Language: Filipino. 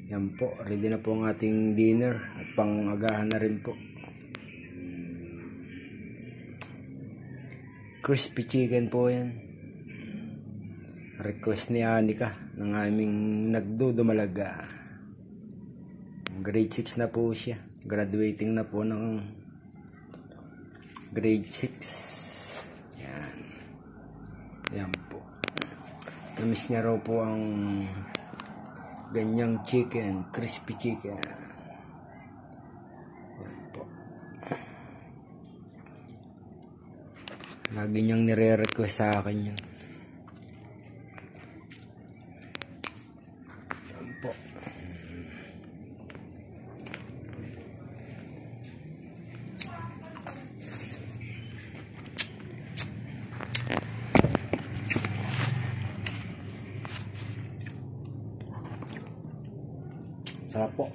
Yan po, ready na po ang ating dinner at pang-agahan na rin po. Crispy chicken po yan. Request ni Anika ng aming nagdudumalaga. Grade 6 na po siya. Graduating na po ng grade 6. Yan. Yan po. Namiss niya raw po ang ganyang chicken, crispy chicken. Yan po. Lagi niyang nire-request sa akin yun. Yan po. Sarap po.